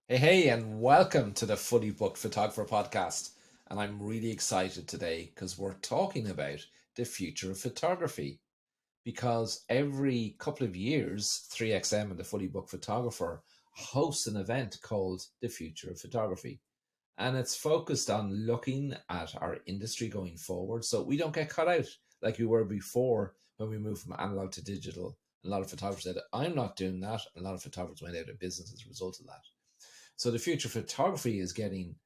Hey, and welcome to the Fully Booked Photographer podcast. And I'm really excited today because we're talking about the future of photography. Because every couple of years, 3XM and the Fully Booked Photographer hosts an event called The Future of Photography. And it's focused on looking at our industry going forward so we don't get cut out like we were before when we moved from analog to digital. A lot of photographers said, I'm not doing that. A lot of photographers went out of business as a result of that. So the future of photography is getting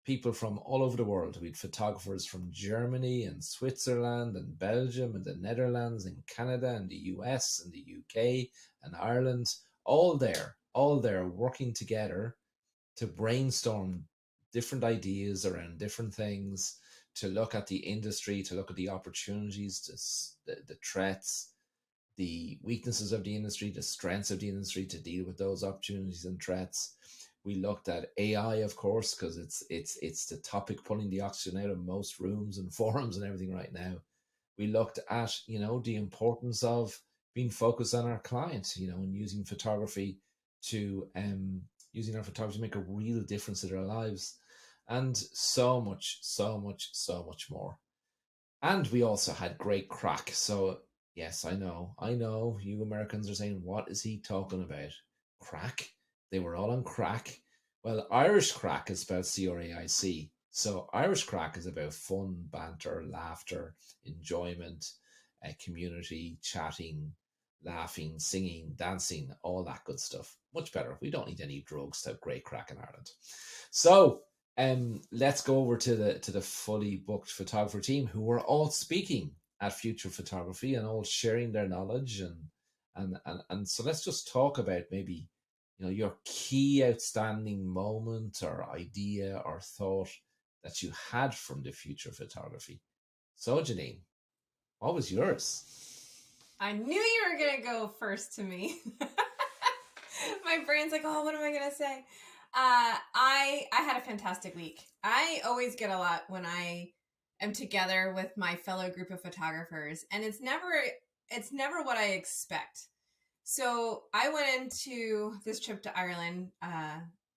people from all over the world. We had photographers from Germany and Switzerland and Belgium and the Netherlands and Canada and the US and the UK and Ireland, all there working together to brainstorm different ideas around different things, to look at the industry, to look at the opportunities, the threats, the weaknesses of the industry, the strengths of the industry to deal with those opportunities and threats. We looked at AI, of course, because it's the topic pulling the oxygen out of most rooms and forums and everything right now. We looked at the importance of being focused on our client, and using our photography to make a real difference to their lives, and so much, so much, so much more. And we also had great crack. So, yes, I know, you Americans are saying, what is he talking about? Crack? They were all on crack. Well, Irish crack is spelled CRAIC. So, Irish crack is about fun, banter, laughter, enjoyment, community, chatting, laughing, singing, dancing, all that good stuff. Much better. We don't need any drugs to have great crack in Ireland. So, let's go over to the fully booked photographer team who were all speaking at Future Photography and all sharing their knowledge and so let's just talk about maybe your key outstanding moment or idea or thought that you had from the Future Photography. So Janine, what was yours? I knew you were going to go first to me. My brain's like, oh, what am I going to say? I had a fantastic week. I always get a lot when I am together with my fellow group of photographers, and it's never what I expect. So I went into this trip to Ireland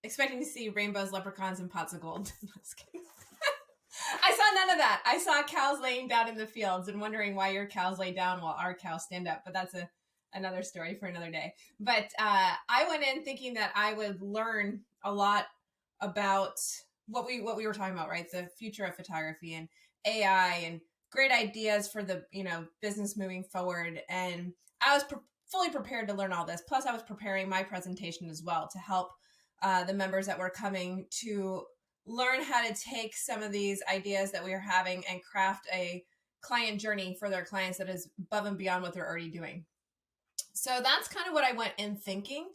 expecting to see rainbows, leprechauns, and pots of gold. Just kidding. I saw none of that. I saw cows laying down in the fields and wondering why your cows lay down while our cows stand up. But that's another story for another day. But I went in thinking that I would learn a lot about what we were talking about, right? The future of photography and AI and great ideas for the business moving forward. And I was fully prepared to learn all this. Plus, I was preparing my presentation as well to help the members that were coming to learn how to take some of these ideas that we are having and craft a client journey for their clients that is above and beyond what they're already doing. So that's kind of what I went in thinking.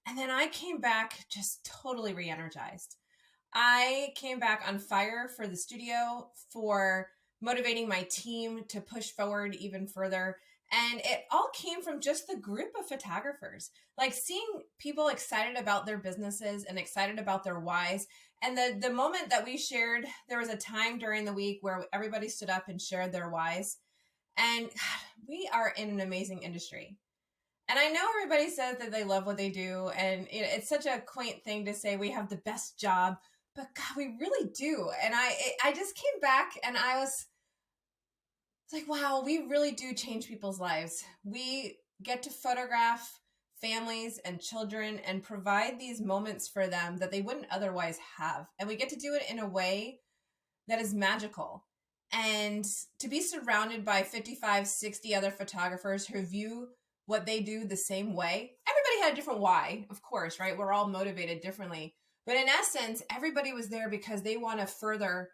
And then I came back just totally re energized. I came back on fire for the studio, for motivating my team to push forward even further. And it all came from just the group of photographers, like seeing people excited about their businesses and excited about their whys. And the moment that we shared, there was a time during the week where everybody stood up and shared their whys. And God, we are in an amazing industry. And I know everybody says that they love what they do, and it's such a quaint thing to say we have the best job, but God, we really do. And I just came back and I was like, wow, we really do change people's lives. We get to photograph families and children and provide these moments for them that they wouldn't otherwise have. And we get to do it in a way that is magical. And to be surrounded by 55, 60 other photographers who view what they do the same way. Everybody had a different why, of course, right? We're all motivated differently. But in essence, everybody was there because they want to further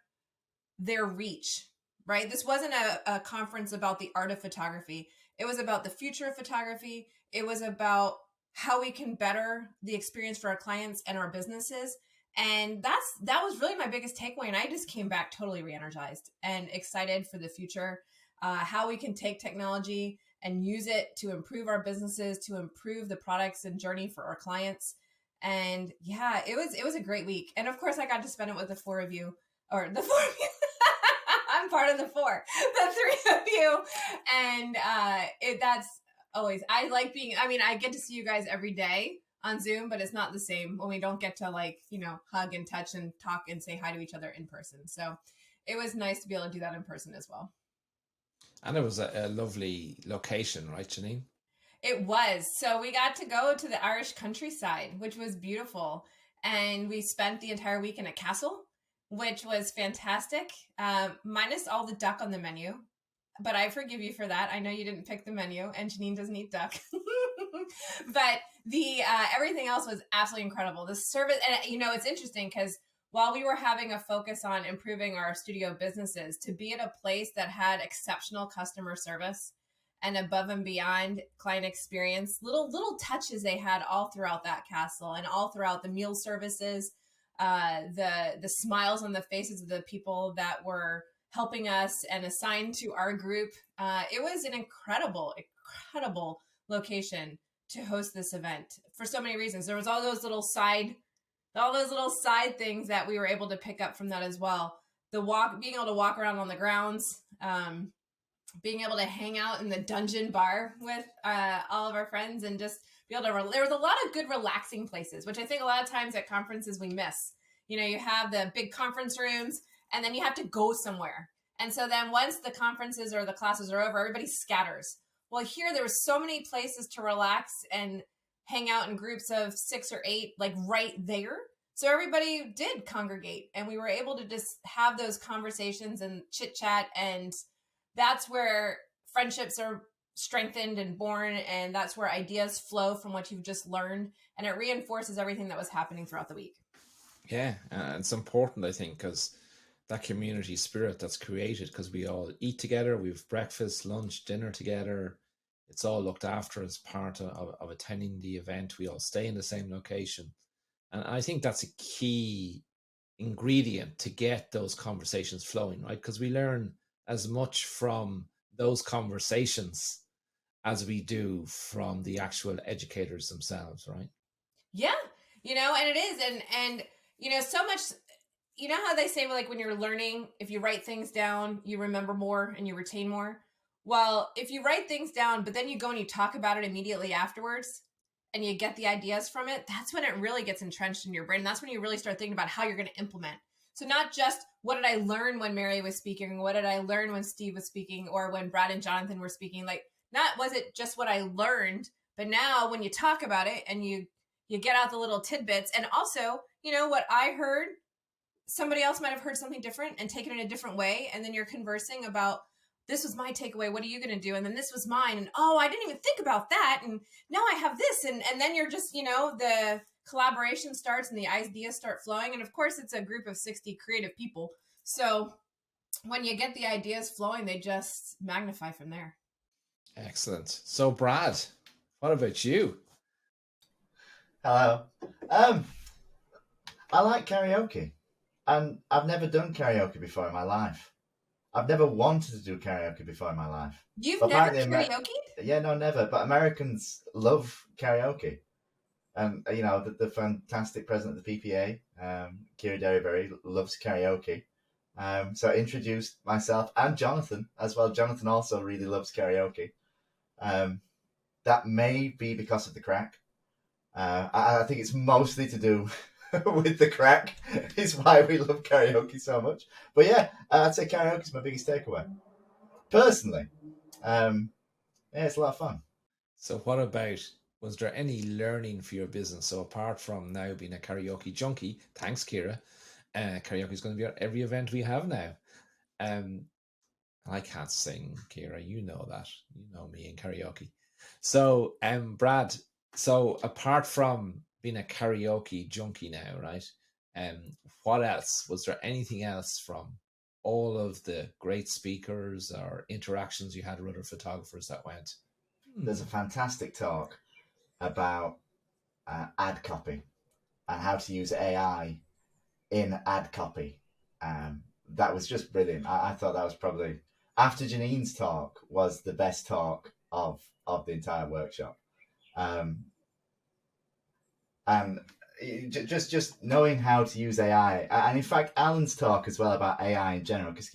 their reach, right? This wasn't a conference about the art of photography. It was about the future of photography. It was about how we can better the experience for our clients and our businesses. And that was really my biggest takeaway. And I just came back totally re-energized and excited for the future, how we can take technology and use it to improve our businesses, to improve the products and journey for our clients. And yeah, it was a great week. And of course, I got to spend it with the four of you, or the four of you. I'm part of the four, the three of you, and that's always. I like being. I mean, I get to see you guys every day, on Zoom, but it's not the same when we don't get to like, hug and touch and talk and say hi to each other in person. So it was nice to be able to do that in person as well. And it was a lovely location, right, Janine? It was. So we got to go to the Irish countryside, which was beautiful. And we spent the entire week in a castle, which was fantastic, minus all the duck on the menu. But I forgive you for that. I know you didn't pick the menu, and Janine doesn't eat duck. But the everything else was absolutely incredible. The service, and it's interesting because while we were having a focus on improving our studio businesses, to be at a place that had exceptional customer service and above and beyond client experience, little touches they had all throughout that castle and all throughout the meal services, the smiles on the faces of the people that were helping us and assigned to our group. It was an incredible location to host this event for so many reasons. There was all those little side things that we were able to pick up from that as well. Being able to walk around on the grounds, being able to hang out in the dungeon bar with all of our friends and just be able to, there was a lot of good relaxing places, which I think a lot of times at conferences we miss. You have the big conference rooms and then you have to go somewhere. And so then once the conferences or the classes are over, everybody scatters. Well, here there were so many places to relax and hang out in groups of 6 or 8, like right there. So everybody did congregate and we were able to just have those conversations and chit chat. And that's where friendships are strengthened and born. And that's where ideas flow from what you've just learned. And it reinforces everything that was happening throughout the week. Yeah, it's important, I think, because that community spirit that's created, because we all eat together, we have breakfast, lunch, dinner together. It's all looked after as part of attending the event. We all stay in the same location. And I think that's a key ingredient to get those conversations flowing, right? Because we learn as much from those conversations as we do from the actual educators themselves, right? Yeah, and it is. And so much, how they say, like, when you're learning, if you write things down, you remember more and you retain more. Well, if you write things down, but then you go and you talk about it immediately afterwards and you get the ideas from it, that's when it really gets entrenched in your brain. And that's when you really start thinking about how you're going to implement. So not just what did I learn when Mary was speaking, what did I learn when Steve was speaking, or when Brad and Jonathan were speaking, like, not was it just what I learned, but now when you talk about it and you get out the little tidbits, and also, what I heard, somebody else might have heard something different and taken it a different way. And then you're conversing about, this was my takeaway. What are you going to do? And then this was mine. And, oh, I didn't even think about that. And now I have this. And then you're just, the collaboration starts and the ideas start flowing. And of course, it's a group of 60 creative people. So when you get the ideas flowing, they just magnify from there. Excellent. So, Brad, what about you? Hello. I like karaoke, and I've never done karaoke before in my life. I've never wanted to do karaoke before in my life. You've never karaoke? Yeah, no, never. But Americans love karaoke. And, the fantastic president of the PPA, Kira Derryberry, loves karaoke. So I introduced myself and Jonathan as well. Jonathan also really loves karaoke. That may be because of the crack. I think it's mostly to do with the crack is why we love karaoke so much. But yeah, I'd say karaoke is my biggest takeaway. Personally, yeah, it's a lot of fun. So what about, was there any learning for your business? So apart from now being a karaoke junkie, thanks, Kira, karaoke is going to be at every event we have now. I can't sing, Kira, you know that. You know me in karaoke. So, Brad, so apart from being a karaoke junkie now, right? What else? Was there anything else from all of the great speakers or interactions you had with other photographers that went? There's a fantastic talk about ad copy and how to use AI in ad copy. That was just brilliant. I thought that was probably, after Janine's talk, was the best talk of the entire workshop. And just knowing how to use AI, and in fact Alan's talk as well about AI in general, because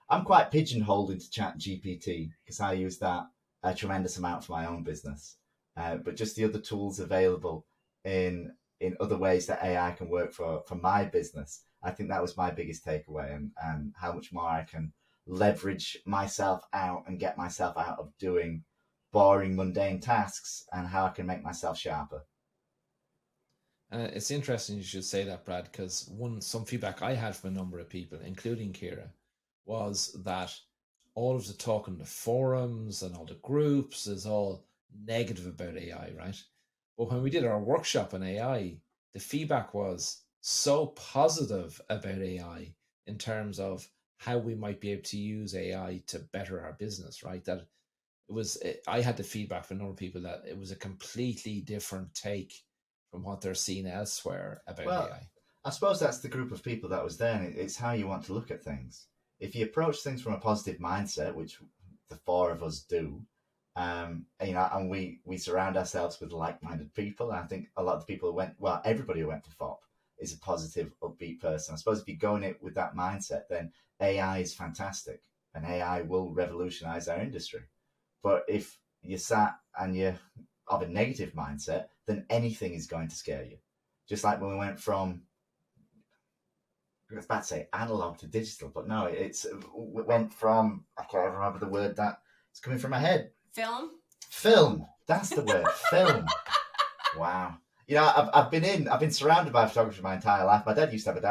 I'm quite pigeonholed into Chat GPT because I use that a tremendous amount for my own business, but just the other tools available in other ways that AI can work for my business. I think that was my biggest takeaway, and how much more I can leverage myself out and get myself out of doing boring, mundane tasks, and how I can make myself sharper. It's interesting you should say that, Brad, because some feedback I had from a number of people, including Kira, was that all of the talk in the forums and all the groups is all negative about AI, right? But when we did our workshop on AI, the feedback was so positive about AI in terms of how we might be able to use AI to better our business, right? That I had the feedback from a number of people that it was a completely different take from what they're seeing elsewhere about Well, AI. I suppose that's the group of people that was there, and it's how you want to look at things. If you approach things from a positive mindset, which the four of us do, and we surround ourselves with like-minded people. And I think a lot of the people who everybody who went to FOP is a positive, upbeat person. I suppose if you go in it with that mindset, then AI is fantastic, and AI will revolutionize our industry. But if you sat and you're of a negative mindset, then anything is going to scare you. Just like when we went from, I was about to say analog to digital, but no, we went from, I can't remember the word that it's coming from my head. Film. That's the word. Film. Wow. I've been surrounded by photography my entire life. My dad used to have a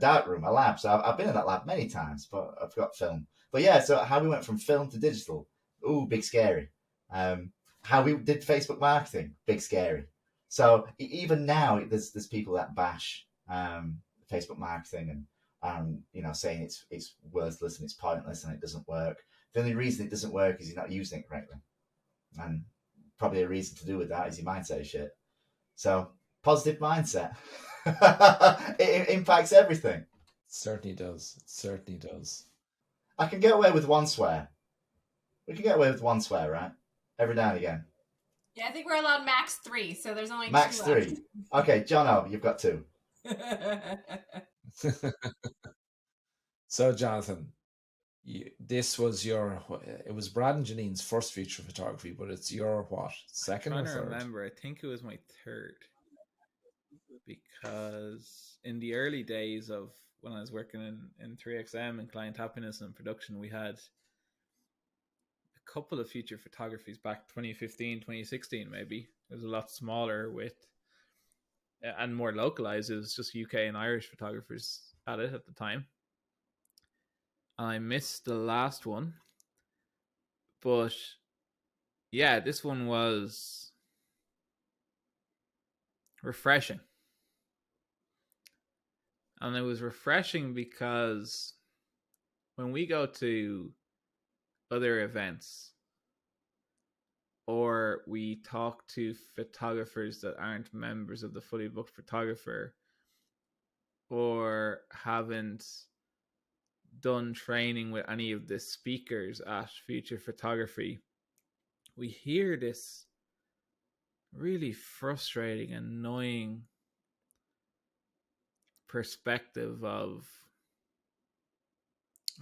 dark room, a lab. So I've been in that lab many times, but I've got film. But yeah, so how we went from film to digital, ooh, big scary. How we did Facebook marketing, big scary. So even now, there's people that bash Facebook marketing and saying it's worthless and it's pointless and it doesn't work. The only reason it doesn't work is you're not using it correctly, and probably a reason to do with that is your mindset is shit. So positive mindset, it impacts everything. Certainly does. It certainly does. I can get away with one swear. We can get away with one swear, right? Every now and again. Yeah, I think we're allowed max 3, so there's only Max 2 left. 3. Okay, Jono, you've got 2. So, Jonathan, this was it was Brad and Janine's first feature photography, but it's your what? Second or I'm trying to third? remember. I think it was my third, because in the early days of when I was working in 3XM and client happiness and production, we had a couple of feature photographies back 2015, 2016 maybe. It was a lot smaller with and more localized. It was just UK and Irish photographers at it at the time. I missed the last one, but yeah, this one was refreshing. And it was refreshing because when we go to other events or we talk to photographers that aren't members of the Fully Booked Photographer or haven't done training with any of the speakers at Future Photography, we hear this really frustrating, annoying perspective of,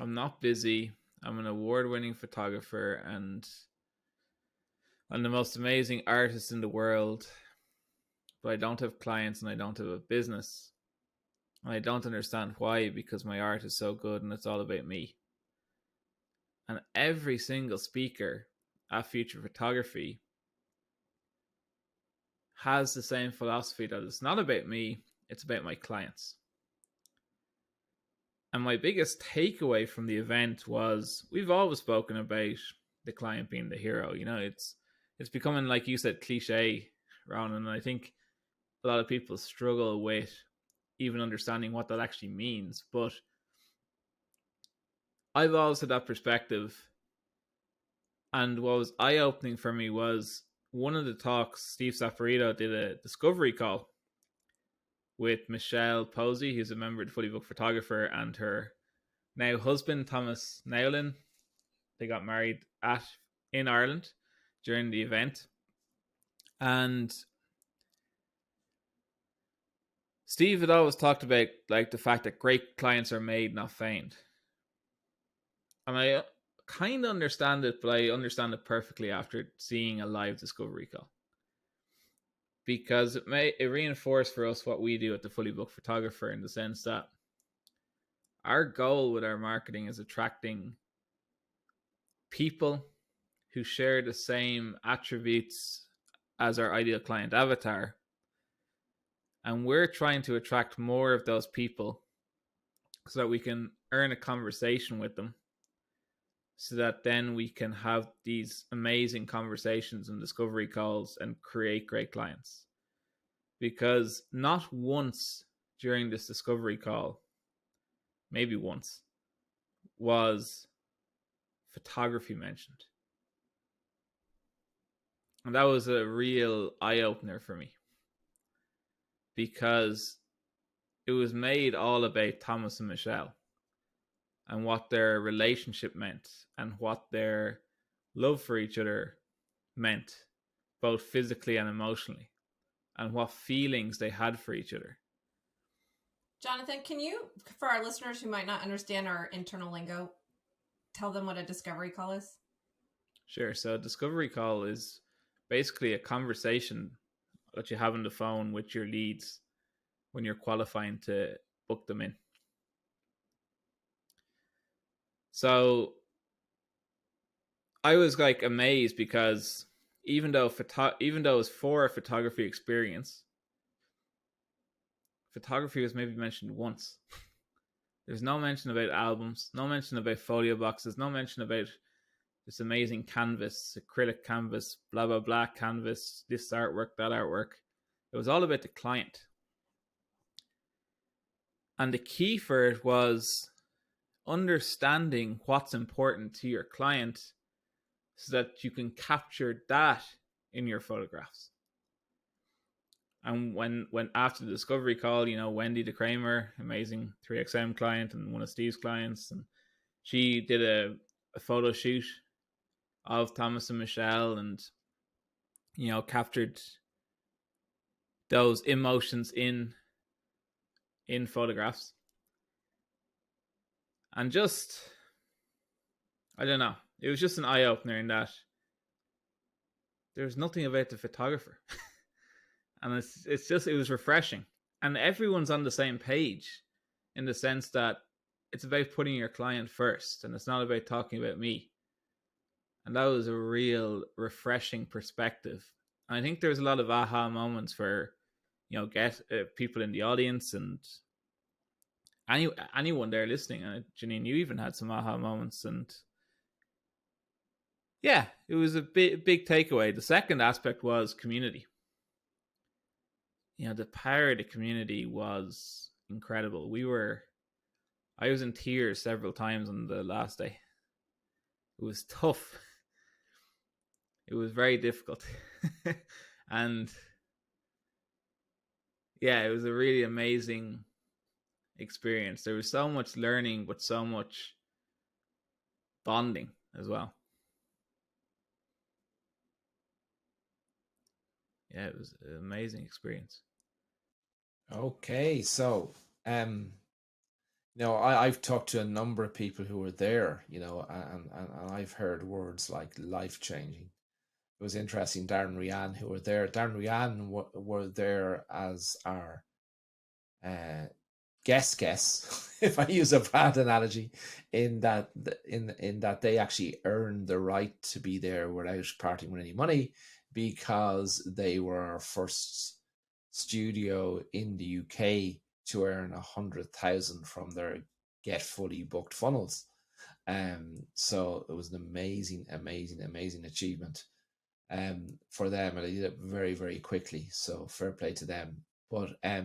I'm not busy, I'm an award-winning photographer, and I'm the most amazing artist in the world, but I don't have clients and I don't have a business. And I don't understand why, because my art is so good and it's all about me. And every single speaker at Future Photography has the same philosophy that it's not about me, it's about my clients. And my biggest takeaway from the event was, we've always spoken about the client being the hero. It's becoming, like you said, cliche, Ron, and I think a lot of people struggle with even understanding what that actually means. But I've always had that perspective, and what was eye-opening for me was one of the talks, Steve Saporito did a discovery call with Michelle Posey, who's a member of the Fully Booked Photographer, and her now husband, Thomas Nowlin. They got married in Ireland during the event. And Steve had always talked about like the fact that great clients are made, not feigned. And I kind of understand it, but I understand it perfectly after seeing a live discovery call. because it reinforced for us what we do at the Fully Booked Photographer, in the sense that our goal with our marketing is attracting people who share the same attributes as our ideal client avatar. And we're trying to attract more of those people so that we can earn a conversation with them, so that then we can have these amazing conversations and discovery calls and create great clients. Because not once during this discovery call, maybe once, was photography mentioned. And that was a real eye-opener for me, because it was made all about Thomas and Michelle and what their relationship meant and what their love for each other meant, both physically and emotionally, and what feelings they had for each other. Jonathan, can you, for our listeners who might not understand our internal lingo, tell them what a discovery call is? Sure. So a discovery call is basically a conversation that you have on the phone with your leads when you're qualifying to book them in. So I was like amazed, because even though it's for a photography experience, photography was maybe mentioned once. There's no mention about albums, no mention about folio boxes, no mention about this amazing canvas, acrylic canvas, blah, blah, blah canvas, this artwork, that artwork. It was all about the client. And the key for it was understanding what's important to your client so that you can capture that in your photographs. And when after the discovery call, Wendy the Kramer, amazing 3XM client and one of Steve's clients, and she did a photo shoot of Thomas and Michelle, and captured those emotions in photographs. And just, I don't know, it was just an eye-opener in that there's nothing about the photographer. And it was refreshing. And everyone's on the same page, in the sense that it's about putting your client first, and it's not about talking about me. And that was a real refreshing perspective. And I think there's a lot of aha moments for, people in the audience and anyone there listening. And Janine, you even had some aha moments. And yeah, it was a big takeaway. The second aspect was community. The power of the community was incredible. I was in tears several times on the last day. It was tough. It was very difficult. And yeah, it was a really amazing experience. There was so much learning, but so much bonding as well. Yeah, it was an amazing experience. Okay, so I've talked to a number of people who were there, and I've heard words like life changing. It was interesting. Darren Ryan, who were there. Darren Ryan were there as our guest, if I use a bad analogy, in that they actually earned the right to be there without parting with any money, because they were our first studio in the UK to earn 100,000 from their Get Fully Booked funnels. So it was an amazing achievement for them, and they did it very, very quickly. So fair play to them. But I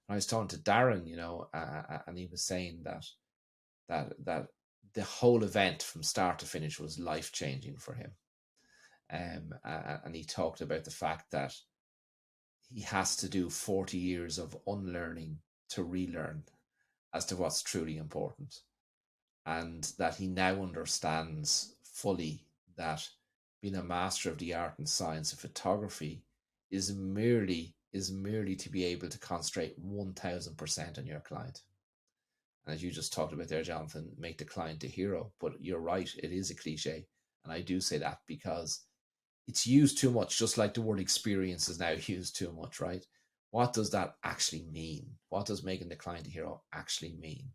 was talking to Darren, and he was saying that the whole event from start to finish was life changing for him. And he talked about the fact that he has to do 40 years of unlearning to relearn as to what's truly important, and that he now understands fully that being a master of the art and science of photography is merely to be able to concentrate 1000% on your client. And as you just talked about there, Jonathan, make the client a hero. But you're right, it is a cliche, and I do say that because it's used too much, just like the word experience is now used too much, right? What does that actually mean? What does making the client a hero actually mean?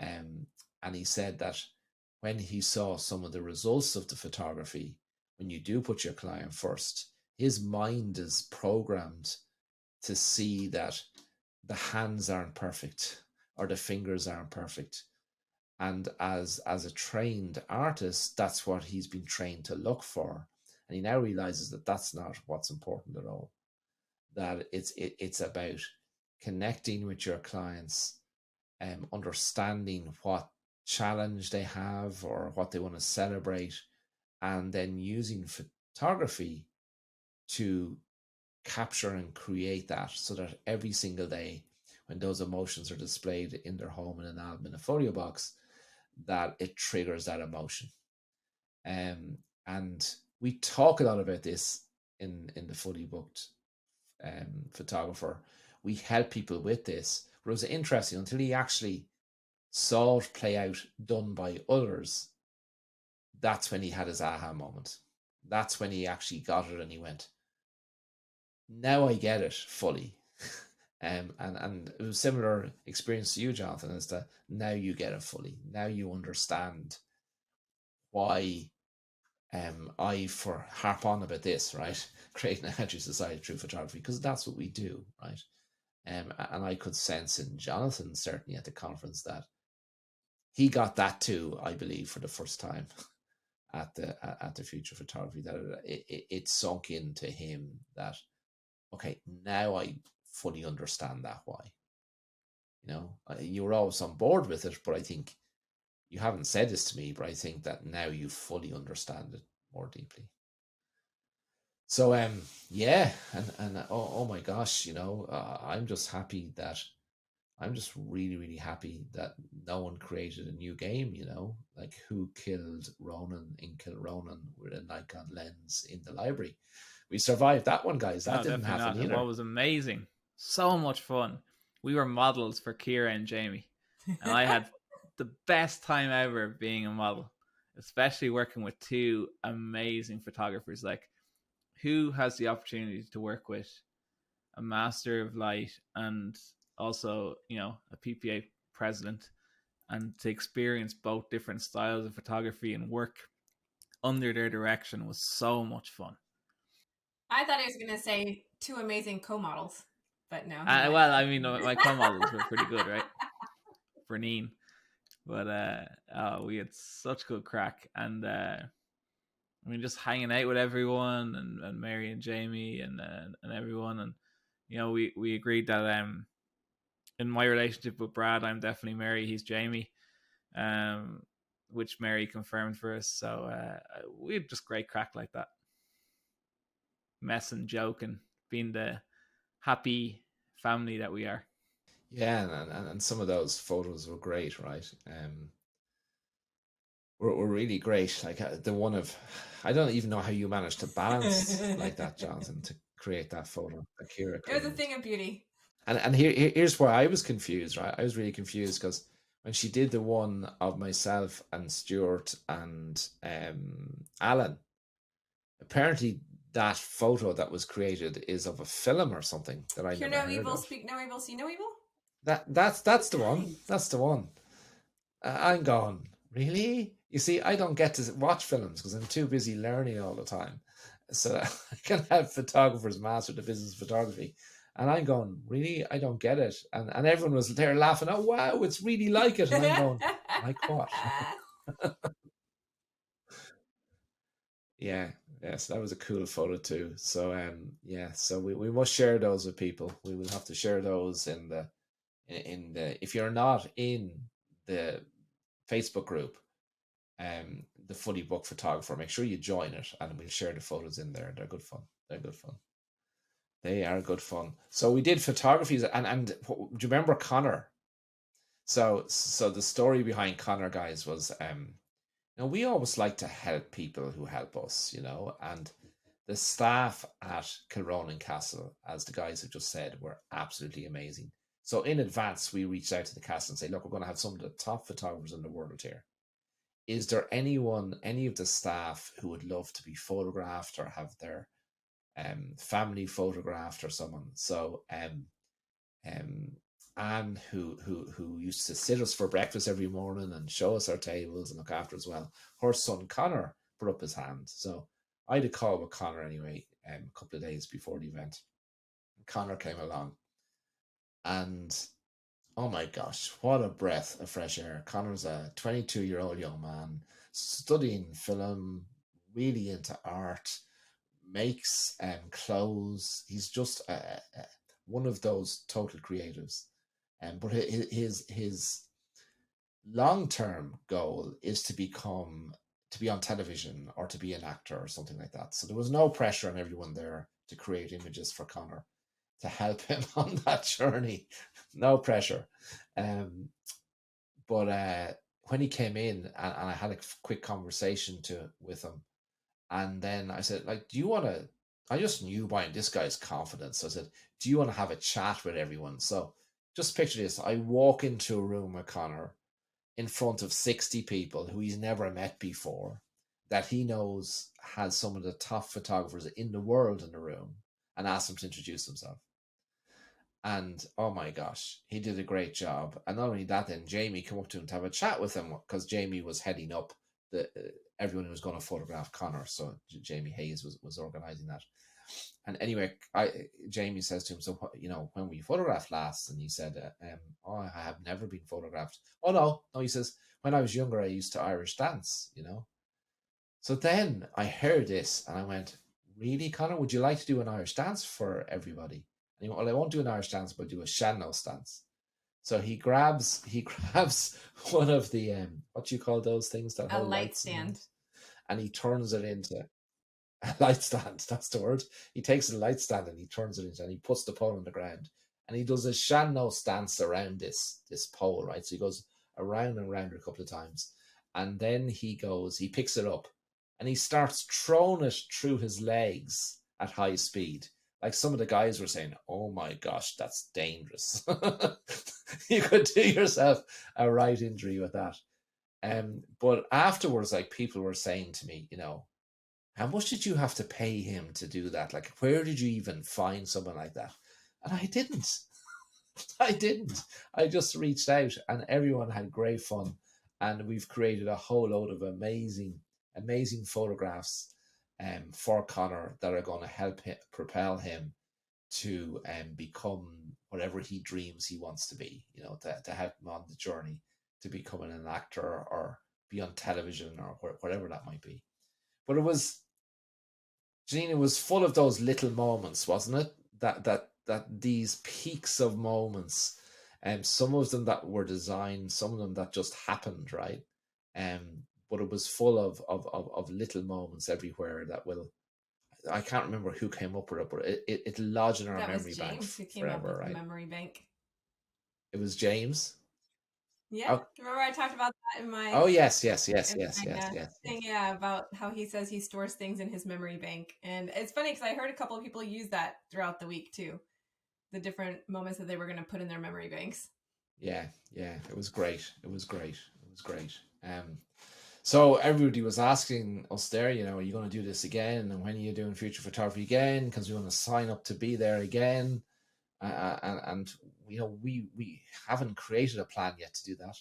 Um, and he said that when he saw some of the results of the photography, when you do put your client first, his mind is programmed to see that the hands aren't perfect or the fingers aren't perfect. And as a trained artist, that's what he's been trained to look for. And he now realizes that that's not what's important at all. That it's about connecting with your clients, understanding what challenge they have or what they want to celebrate, and then using photography to capture and create that, so that every single day when those emotions are displayed in their home in an album in a photo box, that it triggers that emotion. And we talk a lot about this in the Fully Booked Photographer. We help people with this, but it was interesting until he actually saw it play out done by others. That's when he had his aha moment. That's when he actually got it and he went, now I get it fully. And it was similar experience to you, Jonathan, is that now you get it fully. Now you understand why I for harp on about this, right? Creating a healthy society through photography, because that's what we do, right? And I could sense in Jonathan, certainly at the conference, that he got that too, I believe, for the first time at the Future Photography, that it sunk into him that, okay, now I fully understand that why. You were always on board with it, but I think you haven't said this to me, but I think that now you fully understand it more deeply. So yeah, and oh my gosh, I'm just happy that I'm just really, really happy that no one created a new game, like Who Killed Ronan in Kilronan with a Nikon lens in the library. We survived that one, guys. That No, didn't definitely happen not. And either. what was amazing, so much fun. We were models for Kira and Jamie, and I had the best time ever being a model, especially working with two amazing photographers. Like, who has the opportunity to work with a master of light and also, a PPA president, and to experience both different styles of photography and work under their direction was so much fun. I thought I was going to say two amazing co-models, but no, he went. Well, I mean, my co-models were pretty good, right? Bernine. But we had such good crack, and I mean, just hanging out with everyone, and Mary and Jamie and everyone, and we agreed that in my relationship with Brad, I'm definitely Mary, he's Jamie, um, which Mary confirmed for us. So we had just great crack like that, messing, joking, being the happy family that we are. Yeah, and some of those photos were great, right? Were really great. Like the one of, I don't even know how you managed to balance like that, Jonathan, to create that photo. Akira It was a created. thing of beauty. And here's where I was confused, right? I was really confused because when she did the one of myself and Stuart and Alan, apparently that photo that was created is of a film or something that I Hear never no heard evil, of. speak no evil, see no evil. That's the one. That's the one. I'm going, really? You see, I don't get to watch films because I'm too busy learning all the time. So I can have photographers master the business of photography. And I'm going, really? I don't get it. And everyone was there laughing, oh, wow, it's really like it. And I'm going, like what? Yeah, yes, that was a cool photo too. So yeah, so we must share those with people. We will have to share those in the if you're not in the Facebook group, the Fully Book Photographer, make sure you join it and we'll share the photos in there. They're good fun. They're good fun. They are good fun. So we did photographies, and do you remember Connor? So the story behind Connor, guys, was we always like to help people who help us, and the staff at Kilronan Castle, as the guys have just said, were absolutely amazing. So in advance, we reached out to the castle and say, look, we're going to have some of the top photographers in the world here. is there any of the staff who would love to be photographed or have their family photographed or someone? So Anne, who used to sit us for breakfast every morning and show us our tables and look after us well, her son Connor put up his hand. So I had a call with Connor anyway, a couple of days before the event. Connor came along, and oh my gosh, what a breath of fresh air. Connor's a 22-year-old young man studying film, really into art, makes clothes. He's just one of those total creatives. But his long term goal is to be on television or to be an actor or something like that. So there was no pressure on everyone there to create images for Connor to help him on that journey. No pressure. But when he came in and I had a quick conversation with him, and then I said, like, do you want to? I just knew by this guy's confidence. So I said, do you want to have a chat with everyone? So just picture this. I walk into a room with Connor in front of 60 people who he's never met before, that he knows has some of the top photographers in the world in the room, and ask him to introduce himself. And oh my gosh, he did a great job. And not only that, then Jamie came up to him to have a chat with him, because Jamie was heading up everyone who was going to photograph Connor. So Jamie Hayes was organizing that. And anyway, Jamie says to him, so, when we photographed last? And he said, oh, I have never been photographed. Oh, no, he says, when I was younger, I used to Irish dance, So then I heard this and I went, really, Connor, would you like to do an Irish dance for everybody? And he went, well, I won't do an Irish dance, but do a sean-nós dance. So he grabs one of the, what do you call those things that hold light lights stand, and he turns it into a light stand. That's the word. He takes a light stand and he turns it into, and he puts the pole on the ground, and he does a sean-nós dance around this pole, right? So he goes around and around a couple of times, and then he picks it up, and he starts throwing it through his legs at high speed. Like some of the guys were saying, oh my gosh, that's dangerous. You could do yourself a right injury with that. But afterwards, like, people were saying to me, how much did you have to pay him to do that? Like, where did you even find someone like that? And I didn't. I just reached out, and everyone had great fun. And we've created a whole load of amazing photographs for Connor that are going to help propel him to become whatever he dreams he wants to be, to help him on the journey to becoming an actor or be on television or whatever that might be. But Janine, it was full of those little moments, wasn't it? That these peaks of moments, and some of them that were designed, some of them that just happened, right? But it was full of little moments everywhere that I can't remember who came up with it, but it lodged in our memory bank forever, right? Memory bank. It was James. Yeah, remember I talked about that in my. Oh yes. Thing, yeah, about how he says he stores things in his memory bank, and it's funny because I heard a couple of people use that throughout the week too. The different moments that they were going to put in their memory banks. Yeah, it was great. So everybody was asking us there, are you going to do this again? And when are you doing future photography again? Because we want to sign up to be there again. And we haven't created a plan yet to do that.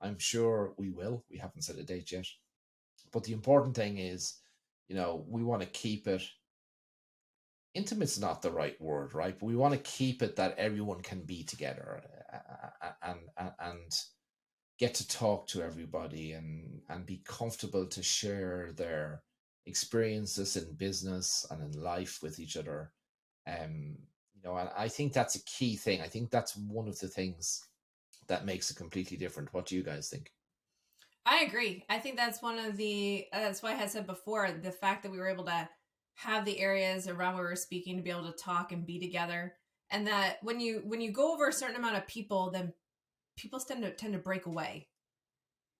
I'm sure we will. We haven't set a date yet. But the important thing is, we want to keep it. Intimate's not the right word, right? But we want to keep it that everyone can be together and get to talk to everybody and be comfortable to share their experiences in business and in life with each other. And I think that's a key thing. I think that's one of the things that makes it completely different. What do you guys think? I agree. I think that's one of that's why I had said before, the fact that we were able to have the areas around where we're speaking to be able to talk and be together. And that when you go over a certain amount of people, then people tend to break away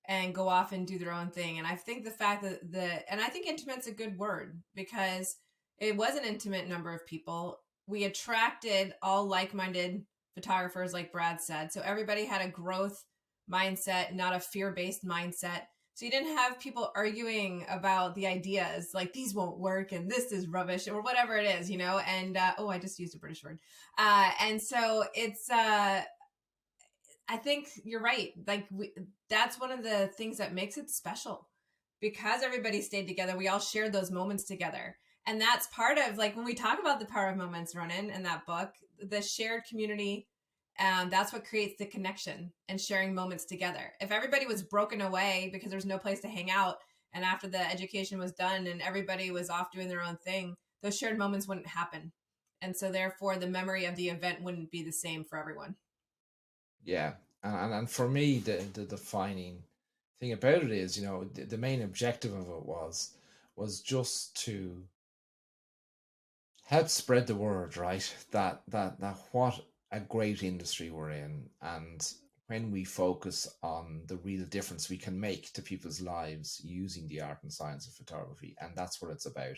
and go off and do their own thing. And I think the fact that and I think intimate's a good word, because it was an intimate number of people. We attracted all like-minded photographers, like Brad said. So everybody had a growth mindset, not a fear-based mindset. So you didn't have people arguing about the ideas, like these won't work and this is rubbish or whatever it is, And I just used a British word. And so it's I think you're right. Like that's one of the things that makes it special, because everybody stayed together. We all shared those moments together. And that's part of, like, when we talk about the power of moments, Ronan, in that book, the shared community, that's what creates the connection and sharing moments together. If everybody was broken away because there's no place to hang out, and after the education was done and everybody was off doing their own thing, those shared moments wouldn't happen. And so therefore the memory of the event wouldn't be the same for everyone. Yeah, and for me, the defining thing about it is, the main objective of it was just to help spread the word, right? That what a great industry we're in, and when we focus on the real difference we can make to people's lives using the art and science of photography, and that's what it's about.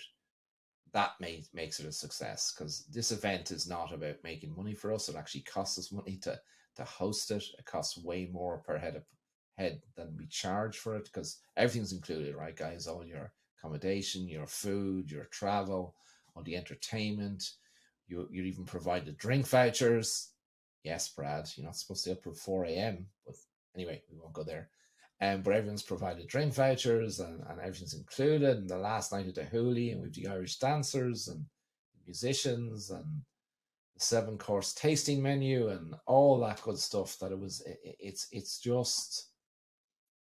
That makes it a success, because this event is not about making money for us. It actually costs us money to host it. It costs way more per head than we charge for it, because everything's included, right, guys? All your accommodation, your food, your travel, all the entertainment. You're even provided drink vouchers. Yes, Brad, you're not supposed to be up at 4 a.m., but anyway, we won't go there. But everyone's provided drink vouchers, and everything's included. And the last night at the Hooli, and we've the Irish dancers and musicians and the 7-course tasting menu and all that good stuff. That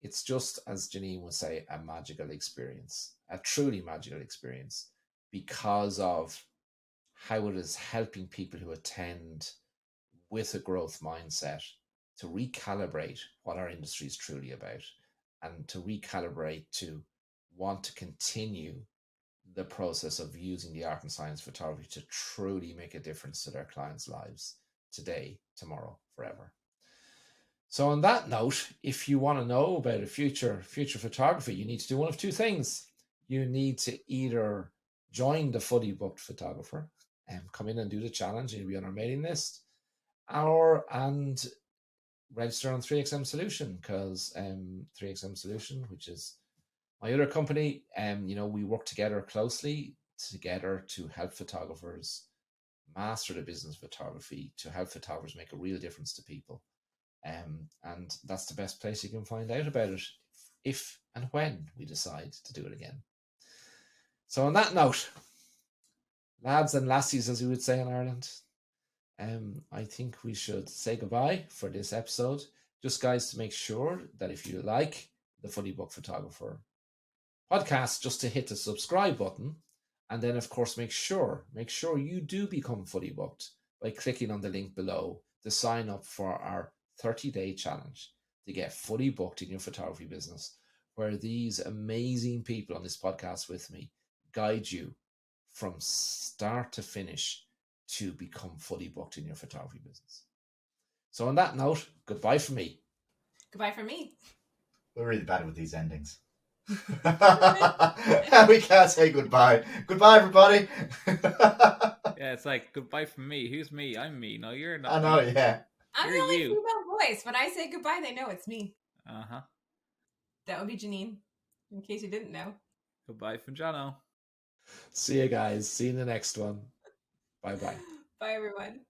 it's just, as Janine would say, a magical experience, a truly magical experience, because of how it is helping people who attend with a growth mindset to recalibrate what our industry is truly about, and to recalibrate to want to continue the process of using the art and science photography to truly make a difference to their clients' lives today, tomorrow, forever. So on that note, if you want to know about a future photography, you need to do one of two things. You need to either join the Fully Booked Photographer and come in and do the challenge, and you'll be on our mailing list, and register on 3XM Solution, because 3XM Solution, which is my other company, we work together closely to help photographers master the business of photography, to help photographers make a real difference to people. And that's the best place you can find out about it if and when we decide to do it again. So on that note, lads and lassies, as we would say in Ireland, I think we should say goodbye for this episode. Just, guys, to make sure that if you like the Fully Booked Photographer podcast, just to hit the subscribe button, and then of course make sure you do become fully booked by clicking on the link below to sign up for our 30-day challenge to get fully booked in your photography business, where these amazing people on this podcast with me guide you from start to finish to become fully booked in your photography business. So on that note, goodbye from me. Goodbye from me. We're really bad with these endings. We can't say goodbye. Goodbye, everybody. Yeah, it's like goodbye from me. Who's me? I'm me. No, you're not. I know, me. yeah. I'm You're the only you. female voice. When I say goodbye, they know it's me. Uh-huh. That would be Janine, in case you didn't know. Goodbye from Jono. See you guys. See you in the next one. Bye-bye. Bye, everyone.